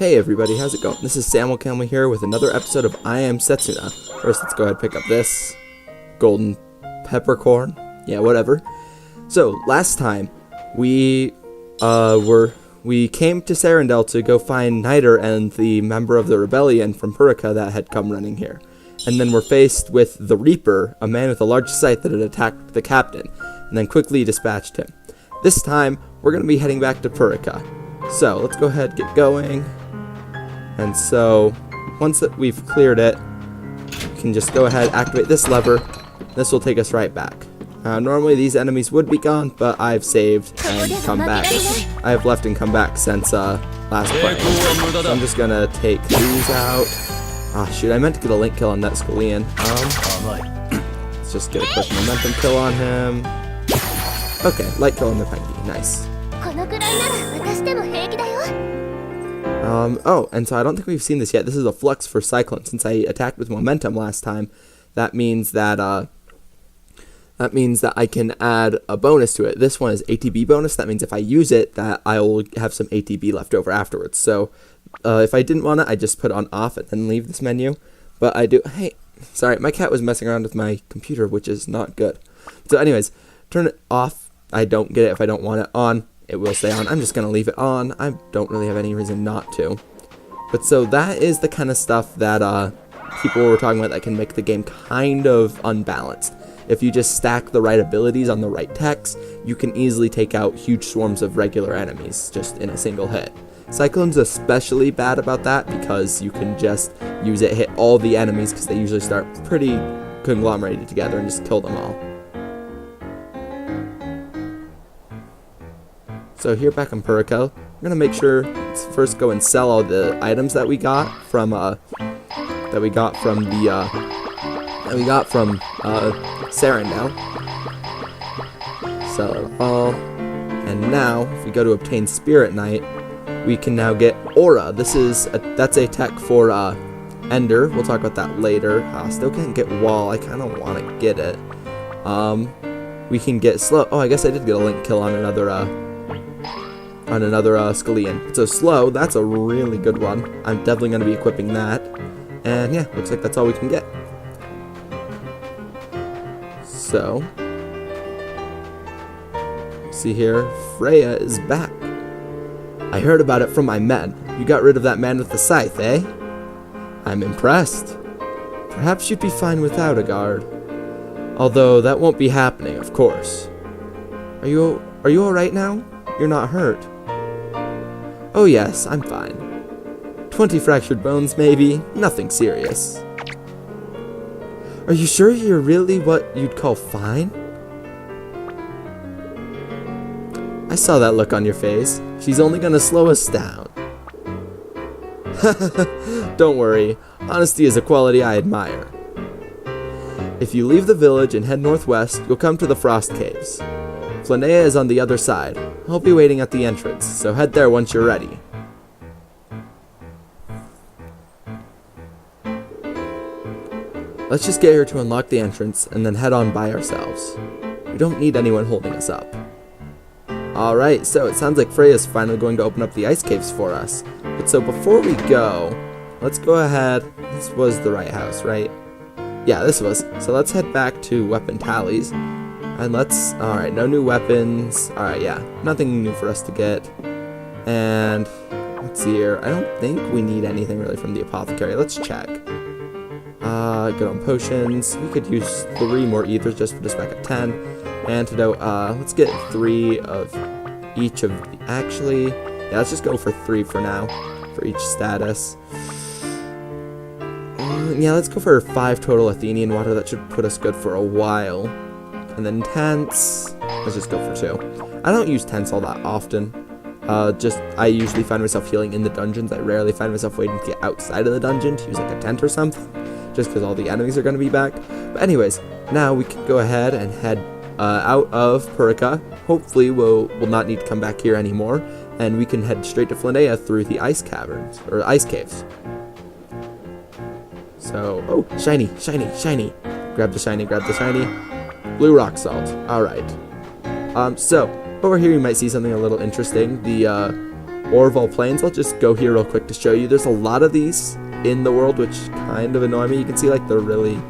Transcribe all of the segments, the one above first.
Hey everybody, how's it going? This is Samuel Camel here with another episode of I Am Setsuna. First, let's go ahead and pick up this golden peppercorn. Yeah, whatever. So, last time, we came to Sarandel to go find Nidr and the member of the rebellion from Freyja that had come running here. And then we're faced with the Reaper, a man with a large scythe that had attacked the captain, and then quickly dispatched him. This time, we're going to be heading back to Freyja. So, let's go ahead and get going. And so, once that we've cleared it, we can just go ahead, activate this lever. This will take us right back. Normally these enemies would be gone, but I've saved and come back. I have left and come back since last play. So I'm just gonna take these out. Ah, shoot, I meant to get a link kill on that Scullion. Let's just get a quick momentum kill on him. Okay, light kill on the Penguin. Nice. Oh, and so I don't think we've seen this yet. This is a flux for Cyclone. Since I attacked with momentum last time, that means that I can add a bonus to it. This one is ATB bonus. That means if I use it, that I will have some ATB left over afterwards. So if I didn't want it, I just put it on off and then leave this menu. But I do. Hey, sorry, my cat was messing around with my computer, which is not good. So anyways, turn it off. I don't get it if I don't want it on. It will stay on. I'm just going to leave it on. I don't really have any reason not to. But so that is the kind of stuff that people were talking about that can make the game kind of unbalanced. If you just stack the right abilities on the right techs, you can easily take out huge swarms of regular enemies just in a single hit. Cyclone's especially bad about that because you can just use it, hit all the enemies because they usually start pretty conglomerated together and just kill them all. So here back in Freyja, we're gonna make sure to first go and sell all the items that we got from Sarandel. Sell it all. And now, if we go to obtain Spirit Knight, we can now get Aura. That's a tech for Ender. We'll talk about that later. Still can't get Wall. I kind of want to get it. We can get Slow. Oh, I guess I did get a link kill on another Scullion. So Slow, that's a really good one. I'm definitely going to be equipping that. And yeah, looks like that's all we can get. So, see here, Freyja is back. I heard about it from my men. You got rid of that man with the scythe, eh? I'm impressed. Perhaps you'd be fine without a guard. Although that won't be happening, of course. Are you alright now? You're not hurt. Oh yes, I'm fine. 20 fractured bones, maybe. Nothing serious. Are you sure you're really what you'd call fine? I saw that look on your face. She's only gonna slow us down. Don't worry. Honesty is a quality I admire. If you leave the village and head northwest, you'll come to the Frost Caves. Floneia is on the other side. I'll be waiting at the entrance, so head there once you're ready. Let's just get here to unlock the entrance and then head on by ourselves. We don't need anyone holding us up. Alright, so it sounds like Freyja's finally going to open up the ice caves for us. But so before we go, let's go ahead. This was the right house, right? Yeah, this was. So let's head back to weapon tallies. And alright, no new weapons. Alright, yeah, nothing new for us to get. And let's see here. I don't think we need anything really from the apothecary. Let's check. Good on potions. We could use 3 more ethers just for this back at 10. Antidote. Let's get 3 of each of. Actually, yeah, let's just go for 3 for now for each status. Yeah, let's go for 5 total Athenian water. That should put us good for a while. And then tents. Let's just go for 2. I don't use tents all that often. I usually find myself healing in the dungeons. I rarely find myself waiting to get outside of the dungeon to use like a tent or something, just because all the enemies are going to be back. But anyways, now we can go ahead and head out of Freyja. Hopefully we'll not need to come back here anymore, and we can head straight to Floneia through the ice caverns, or ice caves. So, oh, shiny, shiny, shiny. Grab the shiny, grab the shiny. Blue rock salt. Alright. So, over here you might see something a little interesting. The Orval Plains. I'll just go here real quick to show you. There's a lot of these in the world, which kind of annoy me. You can see like there really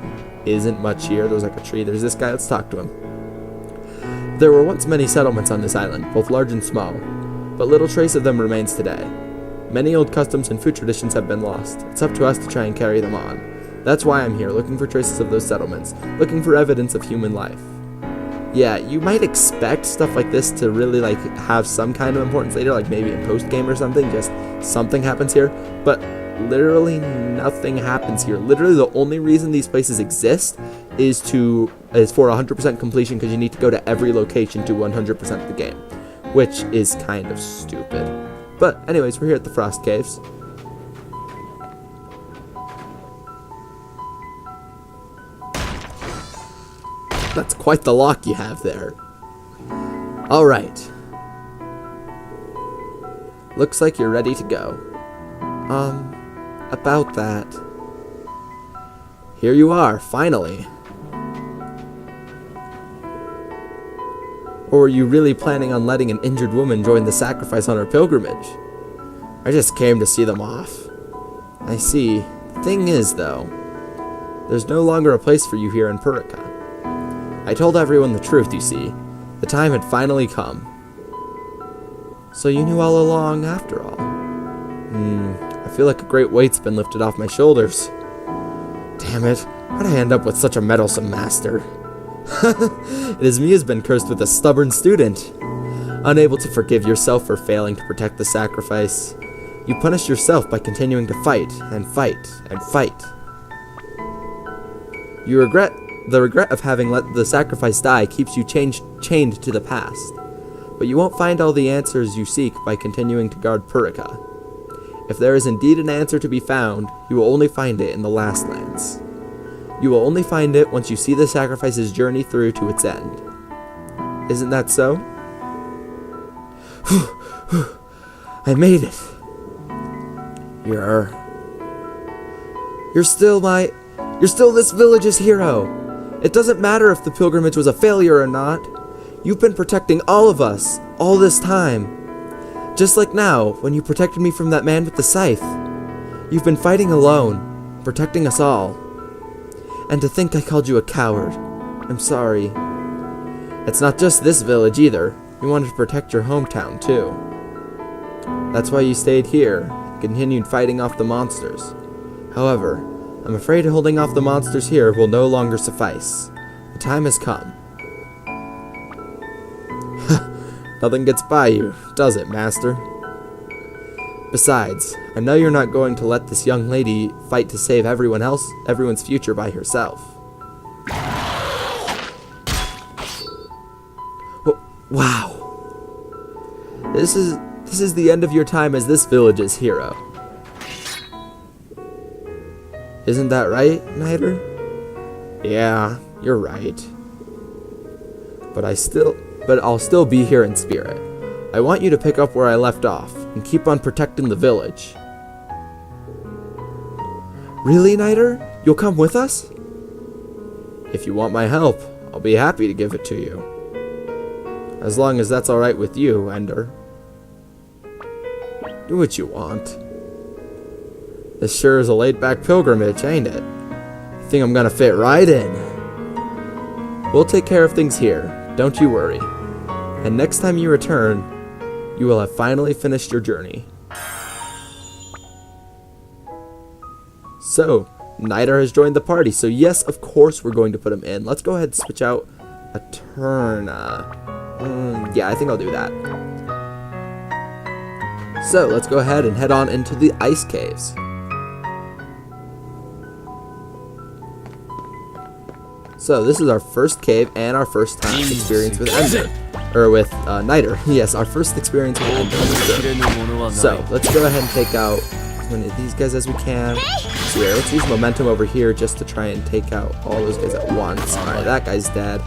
isn't much here. There's like a tree. There's this guy. Let's talk to him. There were once many settlements on this island, both large and small, but little trace of them remains today. Many old customs and food traditions have been lost. It's up to us to try and carry them on. That's why I'm here, looking for traces of those settlements, looking for evidence of human life. Yeah, you might expect stuff like this to really like have some kind of importance later, like maybe in post-game or something, just something happens here, but literally nothing happens here. Literally the only reason these places exist is for 100% completion, because you need to go to every location to 100% of the game, which is kind of stupid. But anyways, we're here at the Frost Caves. That's quite the lock you have there. Alright. Looks like you're ready to go. About that. Here you are, finally. Or were you really planning on letting an injured woman join the sacrifice on her pilgrimage? I just came to see them off. I see. The thing is, though, there's no longer a place for you here in Purica. I told everyone the truth, you see. The time had finally come. So you knew all along, after all. I feel like a great weight's been lifted off my shoulders. Damn it, how'd I end up with such a meddlesome master? It is me who's been cursed with a stubborn student. Unable to forgive yourself for failing to protect the sacrifice, you punish yourself by continuing to fight, and fight, and fight. The regret of having let the sacrifice die keeps you chained to the past. But you won't find all the answers you seek by continuing to guard Purica. If there is indeed an answer to be found, you will only find it in the Last Lands. You will only find it once you see the sacrifice's journey through to its end. Isn't that so? I made it. You're still this village's hero. It doesn't matter if the pilgrimage was a failure or not. You've been protecting all of us, all this time. Just like now, when you protected me from that man with the scythe. You've been fighting alone, protecting us all. And to think I called you a coward. I'm sorry. It's not just this village either. You wanted to protect your hometown too. That's why you stayed here, continued fighting off the monsters. However, I'm afraid holding off the monsters here will no longer suffice. The time has come. Nothing gets by you, does it, Master? Besides, I know you're not going to let this young lady fight to save everyone's future by herself. Wow. This is the end of your time as this village's hero. Isn't that right, Nidr? Yeah, you're right. But I'll still be here in spirit. I want you to pick up where I left off and keep on protecting the village. Really, Nidr? You'll come with us? If you want my help, I'll be happy to give it to you. As long as that's alright with you, Ender. Do what you want. This sure is a laid-back pilgrimage, ain't it? I think I'm gonna fit right in. We'll take care of things here, don't you worry. And next time you return, you will have finally finished your journey. So, Nidr has joined the party, so yes, of course we're going to put him in. Let's go ahead and switch out a turn. Yeah, I think I'll do that. So, let's go ahead and head on into the ice caves. So, this is our first cave and our first time experience with Ender. Or with Nidr. Yes, our first experience with Ender. So, let's go ahead and take out as many of these guys as we can. So, yeah, let's use momentum over here just to try and take out all those guys at once. Alright, that guy's dead.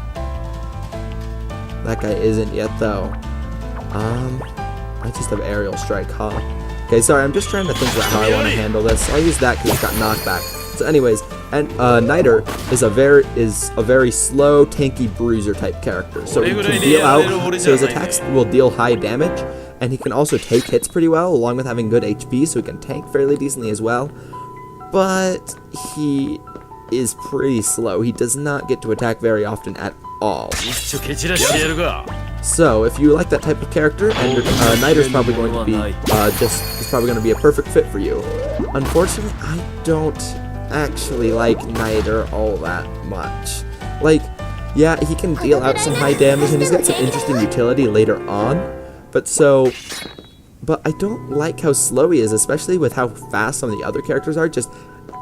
That guy isn't yet, though. I just have aerial strike, huh? Okay, sorry, I'm just trying to think about how I want to handle this. I'll use that because it's got knockback. So anyways, and Nidr is a very slow, tanky bruiser type character. So he can deal out, so his attacks will deal high damage, and he can also take hits pretty well, along with having good HP, so he can tank fairly decently as well. But he is pretty slow. He does not get to attack very often at all. So if you like that type of character, and Nidr's probably going to be he's probably going to be a perfect fit for you. Unfortunately, I don't actually like Nidr all that much. Like, yeah, he can deal out some high damage, and he's got some interesting utility later on. But I don't like how slow he is, especially with how fast some of the other characters are. Just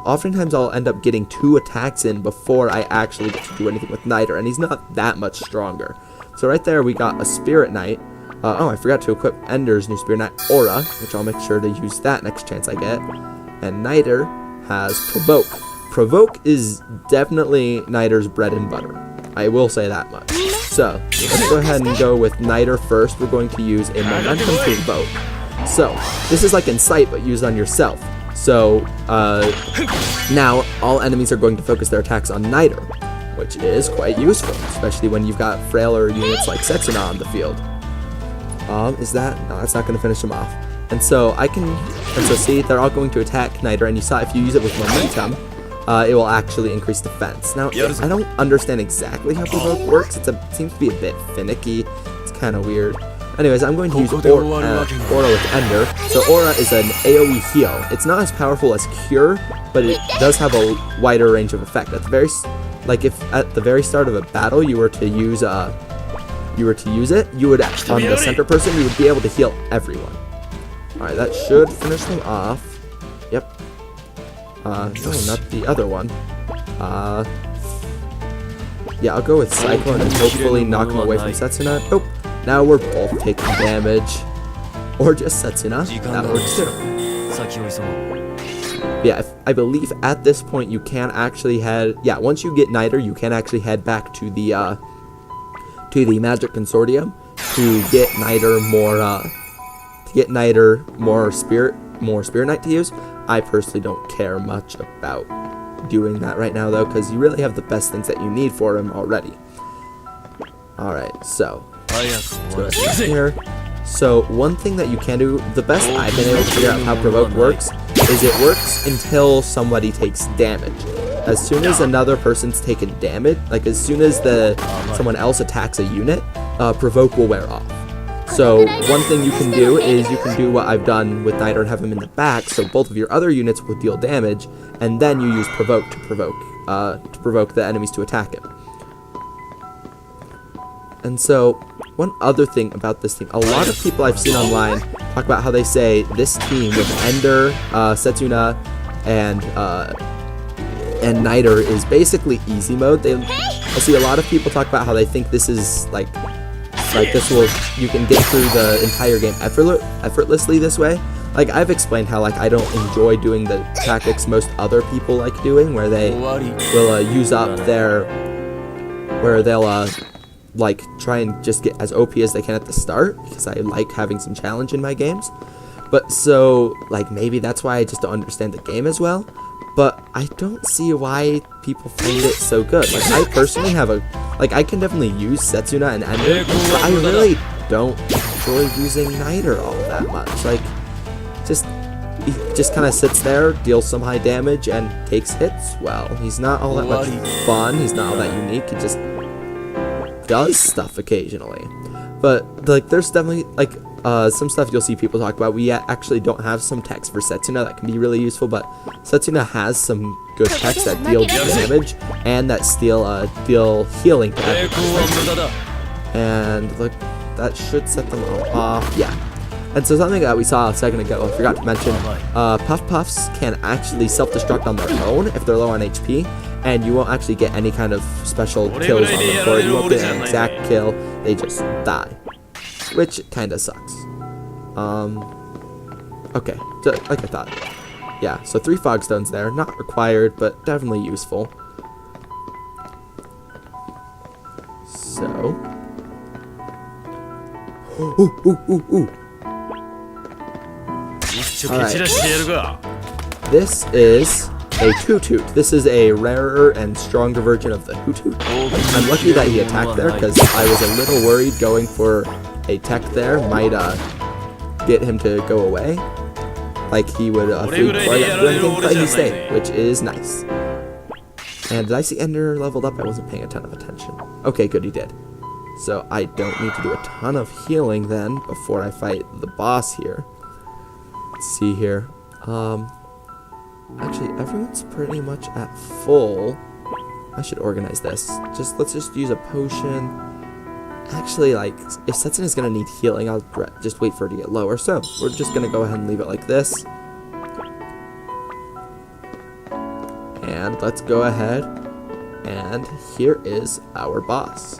oftentimes I'll end up getting 2 attacks in before I actually get to do anything with Nidr, and he's not that much stronger. So right there we got a Spirit Knight. Oh, I forgot to equip Ender's new Spirit Knight, Aura, which I'll make sure to use that next chance I get. And Nidr has Provoke. Provoke is definitely Nidr's bread and butter. I will say that much. So, let's go ahead and go with Nidr first. We're going to use a Momentum Provoke. So, this is like Incite, but used on yourself. So, now all enemies are going to focus their attacks on Nidr, which is quite useful, especially when you've got frailer units like Setsuna on the field. No, that's not going to finish him off. And so see, they're all going to attack Nidr, and you saw if you use it with Momentum, it will actually increase defense. Now, I don't understand exactly how Provoke works. It seems to be a bit finicky. It's kind of weird. Anyways, I'm going to use Aura with Ender. So Aura is an AoE heal. It's not as powerful as Cure, but it does have a wider range of effect. If at the very start of a battle you were to use it, you would on the center person, you would be able to heal everyone. Alright, that should finish them off. Yep. No, not the other one. Yeah, I'll go with Cyclone and hopefully knock him away from Setsuna. Nope. Now we're both taking damage. Or just Setsuna. That works too. Yeah, I believe at this point you can actually head... Yeah, once you get Nidr, you can actually head back to the Magic Consortium to get Nidr more Spirit Knight to use. I personally don't care much about doing that right now, though, because you really have the best things that you need for him already. Alright, so let's go here. So one thing that you can do, the best I've been able to figure out how Provoke works, is it works until somebody takes damage. As soon as another person's taken damage, like as soon as someone else attacks a unit, Provoke will wear off. So one thing you can do is you can do what I've done with Nidr and have him in the back, so both of your other units will deal damage, and then you use Provoke to provoke the enemies to attack him. And so one other thing about this team, a lot of people I've seen online talk about how they say this team with Ender, Setsuna, and Nidr is basically easy mode. I see a lot of people talk about how they think this is like you can get through the entire game effortlessly this way. Like, I've explained how I don't enjoy doing the tactics most other people like doing, where they will use up where they'll try and just get as OP as they can at the start, because I like having some challenge in my games. But so maybe that's why I just don't understand the game as well. But I don't see why people find it so good. I personally have I can definitely use Setsuna and Ender, but I really don't enjoy using Nidr all that much. He just kind of sits there, deals some high damage, and takes hits well. He's not all that much fun, he's not all that unique, he just does stuff occasionally. But there's definitely some stuff you'll see people talk about. We actually don't have some text for Setsuna that can be really useful, but Setsuna has some good text that deal damage and that deal healing to everyone. And that should set them all off. Yeah. And so something that we saw a second ago, I forgot to mention, Puff Puffs can actually self-destruct on their own if they're low on HP, and you won't actually get any kind of special kills on them for it. You won't get an exact kill, they just die, which kinda sucks. Okay, like I thought. Yeah, so 3 Fog Stones there, not required, but definitely useful. So... Ooh. Alright. This is a Hoot. This is a rarer and stronger version of the Hoot. I'm lucky that he attacked there, because I was a little worried going for a tech there might get him to go away. Like he would flee before I got to do anything, but he stayed, which is nice. And did I see Ender leveled up? I wasn't paying a ton of attention. Okay, good, he did. So I don't need to do a ton of healing then before I fight the boss here. Let's see here. Actually, everyone's pretty much at full. I should organize this. Let's just use a potion. Actually, like, if Setsuna's gonna need healing, I'll just wait for it to get lower. So we're just gonna go ahead and leave it like this. And let's go ahead, and here is our boss.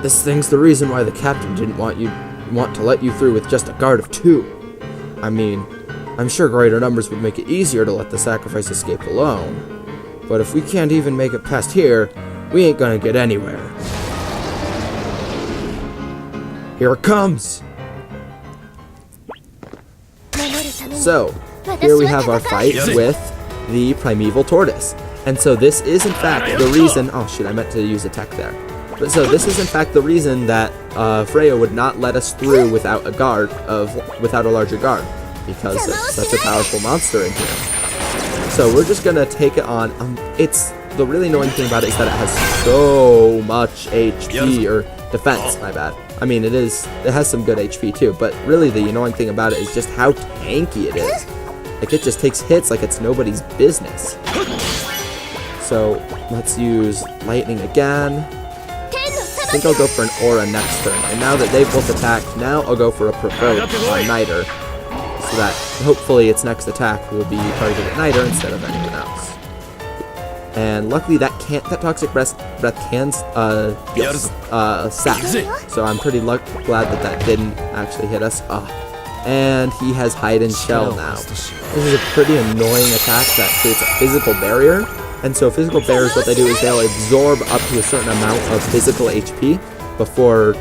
This thing's the reason why the captain didn't want to let you through with just a guard of 2. I mean, I'm sure greater numbers would make it easier to let the sacrifice escape alone. But if we can't even make it past here, we ain't gonna get anywhere. Here it comes! So, here we have our fight with the primeval tortoise. And so this is in fact the reason... Oh shoot, I meant to use a tech there. But so this is in fact the reason that Freyja would not let us through without a larger guard. Because it's such a powerful monster in here. So we're just gonna take it on. The really annoying thing about it is that it has so much HP, or defense, my bad. I mean, it has some good HP too, but really the annoying thing about it is just how tanky it is. Like, it just takes hits like it's nobody's business. So let's use lightning again. I think I'll go for an aura next turn. And now that they've both attacked, now I'll go for a provoke on Nidr, so that hopefully its next attack will be targeted at Nidr instead of anyone else. And luckily that toxic breath can sap. So I'm pretty glad that didn't actually hit us. And he has hide and shell now. This is a pretty annoying attack that creates a physical barrier. And so physical barriers, what they do is they'll absorb up to a certain amount of physical HP before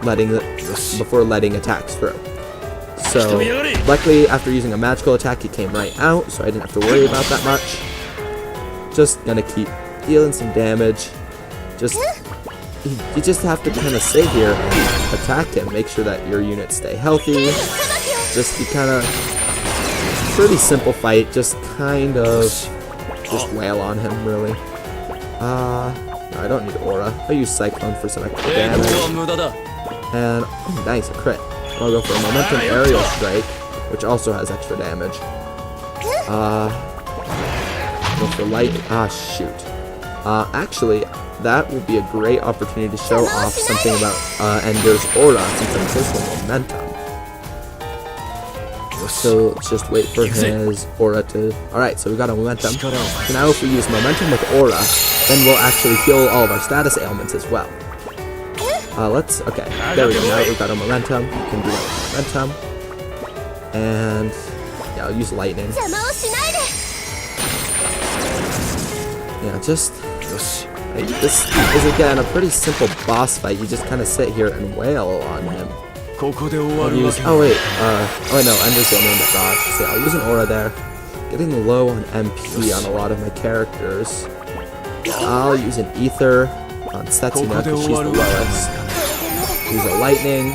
letting attacks through. So luckily after using a magical attack, he came right out, so I didn't have to worry about that much. Just gonna keep dealing some damage. You just have to kind of sit here and attack him. Make sure that your units stay healthy. Just pretty simple fight. Just wail on him, really. No, I don't need aura. I'll use Cyclone for some extra damage. And, oh, nice, a crit. I'll go for a momentum aerial strike, which also has extra damage. Go for light. Shoot. Actually, that would be a great opportunity to show off something about Ender's aura, since I'm close to momentum. So let's just wait for his aura to... Alright, so we got a momentum. So now if we use momentum with aura, then we'll actually heal all of our status ailments as well. Okay, there we go. Now that we've got a momentum, we can do that with momentum. And yeah, I'll use lightning. Yeah, this is again a pretty simple boss fight. You just kind of sit here and wail on him. I'll use, no, Ender's the only one that dodged. So I'll use an aura there. Getting low on MP on a lot of my characters. I'll use an ether on Setsuna because she's the lowest. Use a lightning.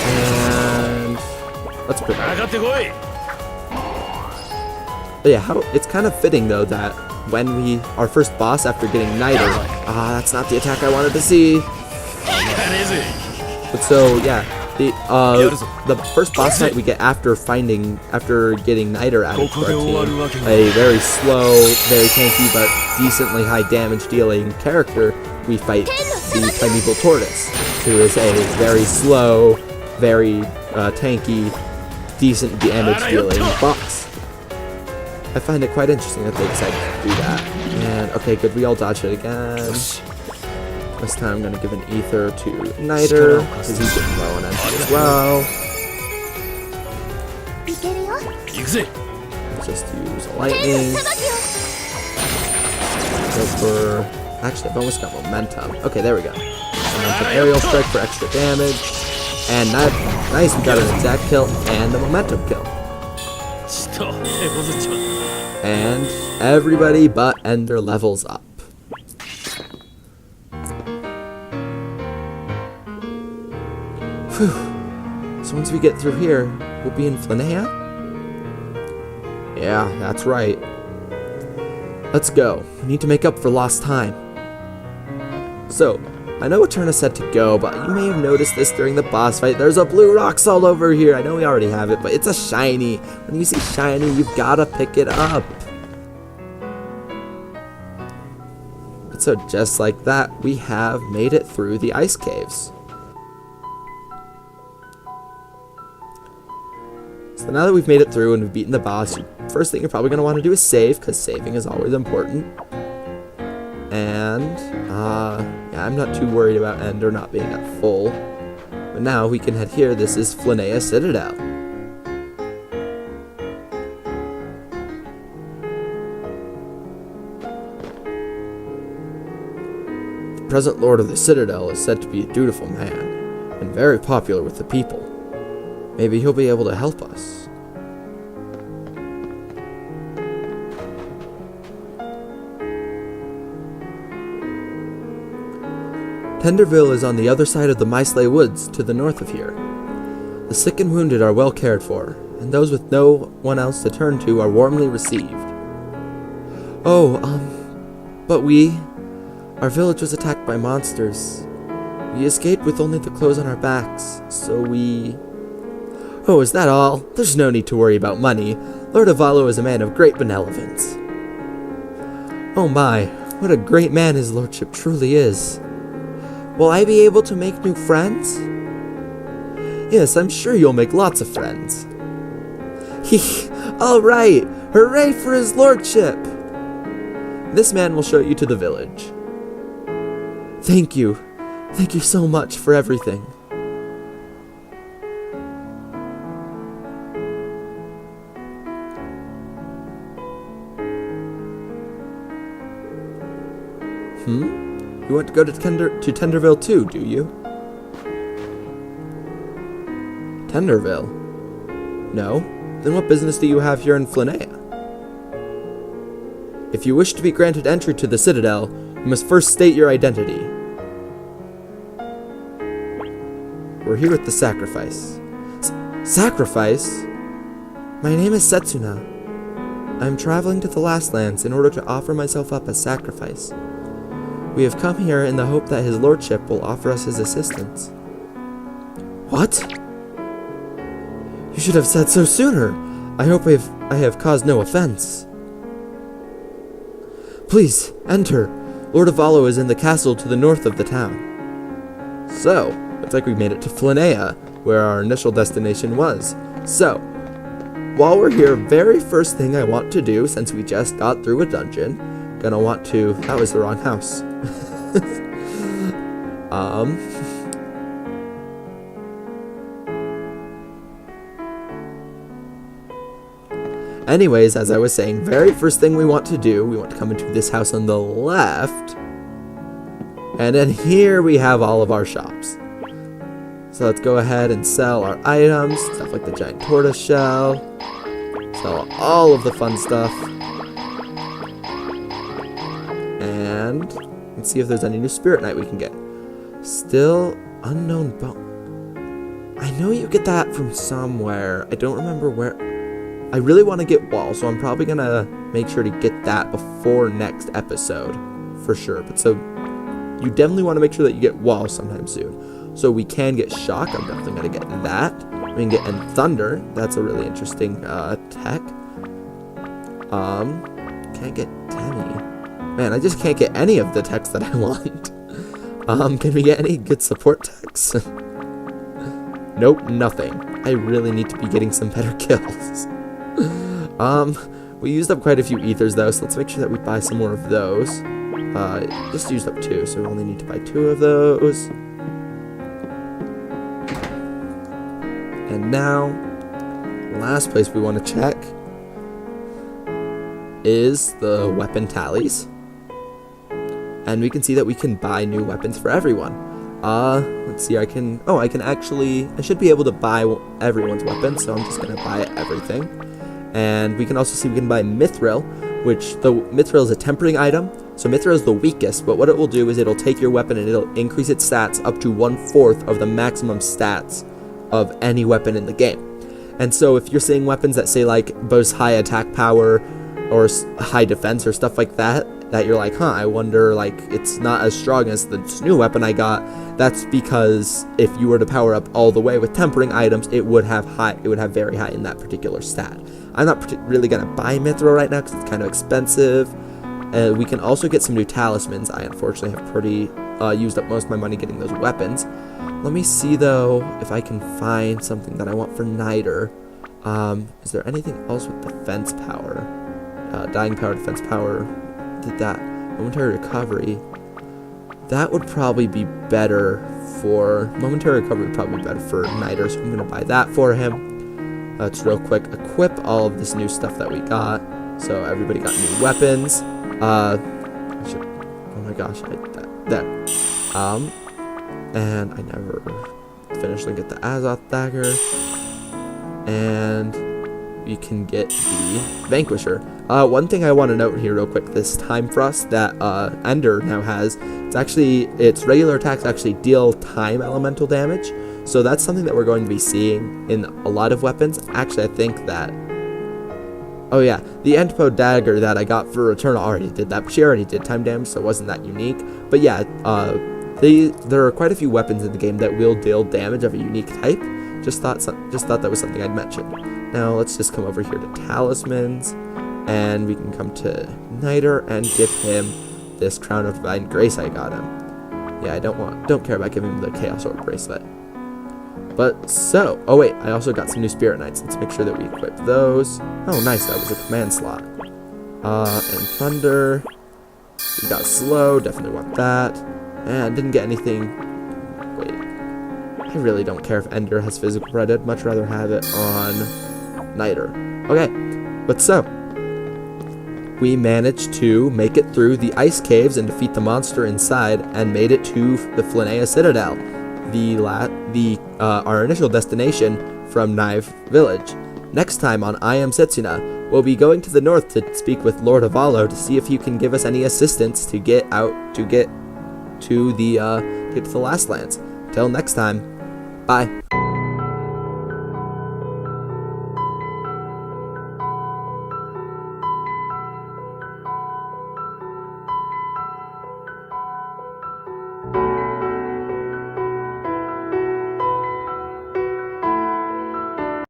And let's prevent. But yeah, it's kind of fitting though that when our first boss after getting Nidr, that's not the attack I wanted to see. But so yeah, the first boss fight we get after getting Nidr added to our team, a very slow, very tanky but decently high damage dealing character, we fight the primeval tortoise, who is a very slow, very tanky, decent damage dealing boss. I find it quite interesting that they decided to do that. And okay, good, we all dodged it again. This time I'm going to give an ether to Nidr, because he's getting low on MP as well. Let's just use lightning. Go for... Actually, I've almost got momentum. Okay, there we go. Momentum aerial strike for extra damage. And nice, we got an exact kill and the momentum kill. And everybody but Ender levels up. Phew. So once we get through here, we'll be in Floneia? Yeah, that's right. Let's go. We need to make up for lost time. So, I know Eterna said to go, but you may have noticed this during the boss fight. There's a blue rocks all over here. I know we already have it, but it's a shiny. When you see shiny, you've gotta pick it up. So just like that, we have made it through the ice caves. So now that we've made it through and we've beaten the boss, first thing you're probably going to want to do is save, because saving is always important. And, yeah, I'm not too worried about Ender not being at full. But now we can head here. This is Floneia Citadel. The present lord of the Citadel is said to be a dutiful man, and very popular with the people. Maybe he'll be able to help us. Tenderville is on the other side of the Maisley Woods, to the north of here. The sick and wounded are well cared for, and those with no one else to turn to are warmly received. Oh, but our village was attacked by monsters. We escaped with only the clothes on our backs, so we... Oh, is that all? There's no need to worry about money. Lord Avalo is a man of great benevolence. Oh my, what a great man his lordship truly is. Will I be able to make new friends? Yes, I'm sure you'll make lots of friends. All right, hooray for his lordship. This man will show you to the village. Thank you so much for everything. You want to go to Tenderville too, do you? Tenderville? No? Then what business do you have here in Floneia? If you wish to be granted entry to the Citadel, you must first state your identity. We're here at the sacrifice. Sacrifice? My name is Setsuna. I am traveling to the Last Lands in order to offer myself up as sacrifice. We have come here in the hope that his lordship will offer us his assistance. What? You should have said so sooner. I hope I have caused no offense. Please, enter. Lord Avalo is in the castle to the north of the town. So, looks like we made it to Floneia, where our initial destination was. So, while we're here, very first thing I want to do, since we just got through a dungeon, that was the wrong house. Anyways, as I was saying, very first thing we want to do, we want to come into this house on the left. And then here we have all of our shops. So let's go ahead and sell our items, stuff like the giant tortoise shell. Sell all of the fun stuff. And let's see if there's any new Spirit Knight we can get. Still unknown bone. I know you get that from somewhere. I don't remember where. I really want to get Wall, so I'm probably going to make sure to get that before next episode. For sure. But so, you definitely want to make sure that you get Wall sometime soon. So we can get Shock. I'm definitely going to get that. We can get and Thunder. That's a really interesting tech. Can't get Tenny. Man, I just can't get any of the techs that I want. Can we get any good support techs? Nope, nothing. I really need to be getting some better kills. We used up quite a few ethers though, so let's make sure that we buy some more of those. Just used up 2, so we only need to buy 2 of those. And now, last place we want to check is the weapon tallies. And we can see that we can buy new weapons for everyone. Let's see, I should be able to buy everyone's weapon, so I'm just gonna buy everything. And we can also see we can buy Mithril, which the Mithril is a tempering item. So Mithril is the weakest, but what it will do is it'll take your weapon and it'll increase its stats up to 1/4 of the maximum stats of any weapon in the game. And so if you're seeing weapons that say like boast high attack power or high defense or stuff like that you're like, huh, I wonder, like, it's not as strong as this new weapon I got, that's because if you were to power up all the way with tempering items, it would have very high in that particular stat. I'm not really going to buy Mithril right now because it's kind of expensive. We can also get some new talismans. I unfortunately have pretty used up most of my money getting those weapons. Let me see, though, if I can find something that I want for Nidr. Is there anything else with defense power? Dying power, defense power. Did that. Momentary recovery. That would probably be better for... Momentary recovery would probably be better for Nidr, so I'm going to buy that for him. Let's real quick equip all of this new stuff that we got. So everybody got new weapons. Oh my gosh, there. And I never finished to get the Azoth dagger. And we can get the Vanquisher. One thing I want to note here real quick, this Time Frost that Ender now has, its regular attacks actually deal time elemental damage. So that's something that we're going to be seeing in a lot of weapons. Actually, I think that... Oh yeah, the Endpo dagger that I got for Eternal already did that, but she already did time damage, so it wasn't that unique. But yeah, there are quite a few weapons in the game that will deal damage of a unique type. Just thought that was something I'd mention. Now let's just come over here to Talismans, and we can come to Nidr and give him this Crown of Divine Grace I got him. Yeah, I don't care about giving him the Chaos Orb bracelet. But so, oh wait, I also got some new Spirit Knights. Let's make sure that we equip those. Oh nice, that was a command slot. And Thunder. We got Slow, definitely want that. And didn't get anything. Wait, I really don't care if Ender has physical bread. I'd much rather have it on Nidr. Okay, but so, we managed to make it through the ice caves and defeat the monster inside and made it to the Floneia Citadel. Our initial destination from Nidr Village. Next time on I Am Setsuna, we'll be going to the north to speak with Lord Avalo to see if he can give us any assistance to get to the Last Lands. Till next time, bye.